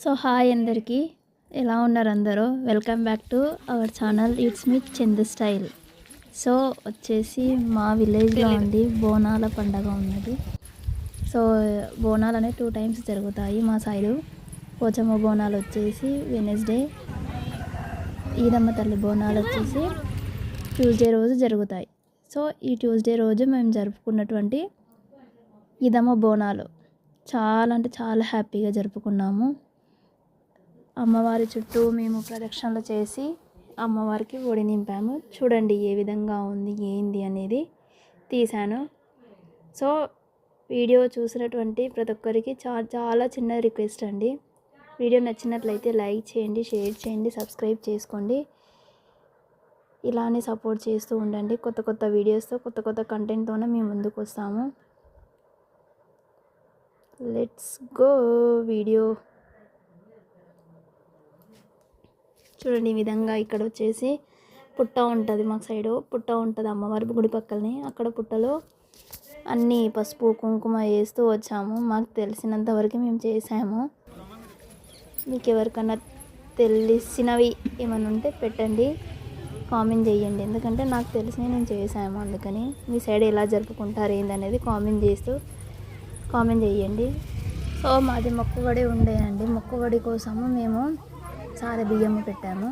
So hi అందరికీ, ఎలా ఉన్నారు అందరూ? Welcome back to our channel. It's me Chandu style. So వచ్చేసి మా విలేజ్లో అండి బోనాల పండగ ఉన్నది. సో బోనాలు అనేవి 2 టైమ్స్ జరుగుతాయి మా సైడు. పోచమ్మ బోనాలు వచ్చేసి వెనస్డే, ఈదమ్మ తల్లి బోనాలు వచ్చేసి ట్యూస్డే రోజు జరుగుతాయి. సో ఈ ట్యూస్డే రోజు మేము జరుపుకున్నటువంటి ఈదమ్మ బోనాలు చాలా అంటే చాలా హ్యాపీగా జరుపుకున్నాము. అమ్మవారి చుట్టూ మేము ప్రదక్షిణలు చేసి అమ్మవారికి ఒడి నింపాము. చూడండి ఏ విధంగా ఉంది ఏంది అనేది తీశాను. సో వీడియో చూసినటువంటి ప్రతి ఒక్కరికి చాలా చిన్న రిక్వెస్ట్ అండి. వీడియో నచ్చినట్లయితే లైక్ చేయండి, షేర్ చేయండి, సబ్స్క్రైబ్ చేసుకోండి. ఇలానే సపోర్ట్ చేస్తూ ఉండండి. కొత్త కొత్త వీడియోస్తో కొత్త కంటెంట్తోనే మేము ముందుకు వస్తాము. Let's go video. చూడండి ఈ విధంగా ఇక్కడ వచ్చేసి పుట్ట ఉంటుంది, మా సైడు పుట్ట ఉంటుంది అమ్మవారి గుడి పక్కనే. అక్కడ పుట్టలో అన్నీ పసుపు కుంకుమ వేస్తూ వచ్చాము. మాకు తెలిసినంత వరకు మేము చేసాము. మీకు ఎవరికన్నా తెలిసినవి ఏమైనా ఉంటే పెట్టండి, కామెంట్ చేయండి. ఎందుకంటే నాకు తెలిసినవి నేను చేసాము, అందుకని మీ సైడ్ ఎలా జరుపుకుంటారు ఏందనేది కామెంట్ చేయండి. సో మాది మొక్కుబడి ఉండేయండి. మొక్కుబడి కోసము మేము సారె బియ్యము పెట్టాము.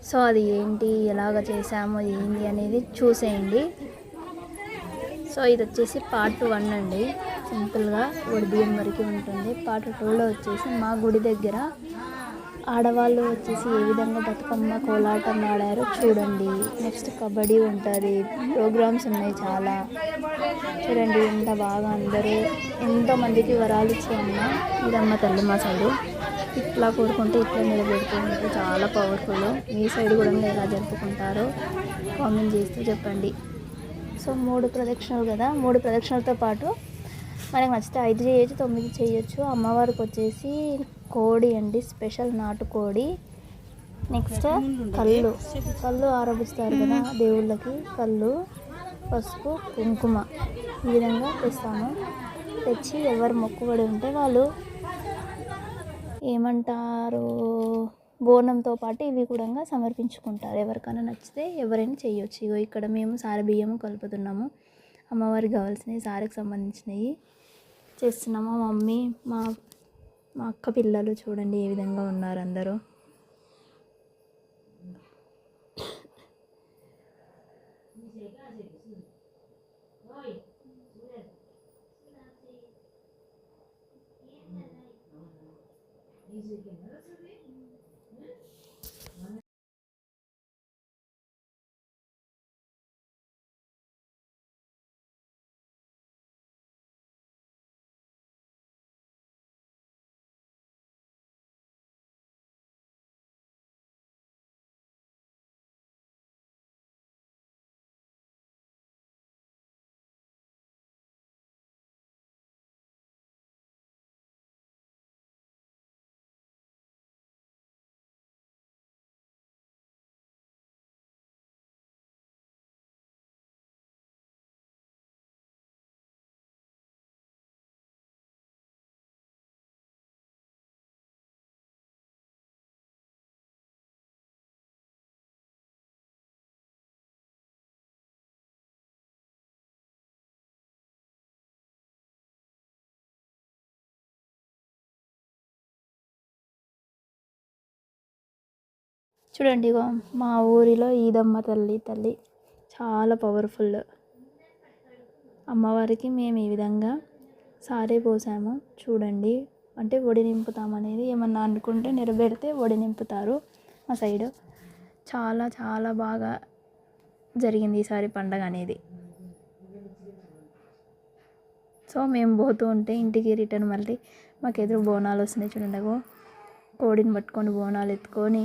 సో అది ఏంటి, ఎలాగ చేసాము, ఏంటి అనేది చూసేయండి. సో ఇది వచ్చేసి పార్ట్ 1 అండి. సింపుల్గా ఒడి బియ్యం వరకు ఉంటుంది. పార్ట్ 2లో వచ్చేసి మా గుడి దగ్గర ఆడవాళ్ళు వచ్చేసి ఏ విధంగా బతుకమ్మ కోలాటం ఆడారో చూడండి. నెక్స్ట్ కబడ్డీ ఉంటుంది, ప్రోగ్రామ్స్ ఉన్నాయి చాలా. చూడండి ఎంత బాగా అందరూ ఎంతోమందికి వరాలు ఇచ్చాయన్న ఇదమ్మ తల్లి మా సైడు. ఇట్లా కోరుకుంటే ఇట్లా నిలబెడుతుంటే చాలా పవర్ఫుల్. మీ సైడ్ కూడా ఎలా జరుపుకుంటారో కామెంట్ చేస్తూ చెప్పండి. సో 3 ప్రదక్షిణలు కదా, 3 ప్రదక్షిణలతో పాటు మనకు నచ్చితే 5 చేయొచ్చు, 9 చేయొచ్చు. అమ్మవారికి వచ్చేసి కోడి అండి, స్పెషల్ నాటుకోడి. నెక్స్ట్ కళ్ళు ఆరబిస్తారు కదా దేవుళ్ళకి, కళ్ళు, పసుపు, కుంకుమ ఈ విధంగా తెస్తాము. తెచ్చి ఎవరు మొక్కుబడి ఉంటే వాళ్ళు ఏమంటారు బోనంతో పాటు ఇవి కూడా సమర్పించుకుంటారు. ఎవరికైనా నచ్చితే ఎవరైనా చేయొచ్చు. ఇగో ఇక్కడ మేము సారె బియ్యము కలుపుతున్నాము. అమ్మవారికి కావాల్సినవి సారెకి సంబంధించినవి చేస్తున్నాము. మా మమ్మీ మా అక్క పిల్లలు చూడండి ఏ విధంగా ఉన్నారు అందరూ. చూడండి ఇగో మా ఊరిలో ఈదమ్మ తల్లి చాలా పవర్ఫుల్. అమ్మవారికి మేము ఈ విధంగా సారే పోసాము. చూడండి అంటే ఒడి నింపుతామనేది ఏమన్నా అనుకుంటే నెరవేరితే ఒడి నింపుతారు మా సైడు. చాలా చాలా బాగా జరిగింది ఈసారి పండగ అనేది. సో మేము పోతూ ఉంటే ఇంటికి రిటర్న్ మళ్ళీ మాకు ఎదురు బోనాలు వస్తున్నాయి. చూడండి కోడిని పట్టుకొని బోనాలు ఎత్తుకొని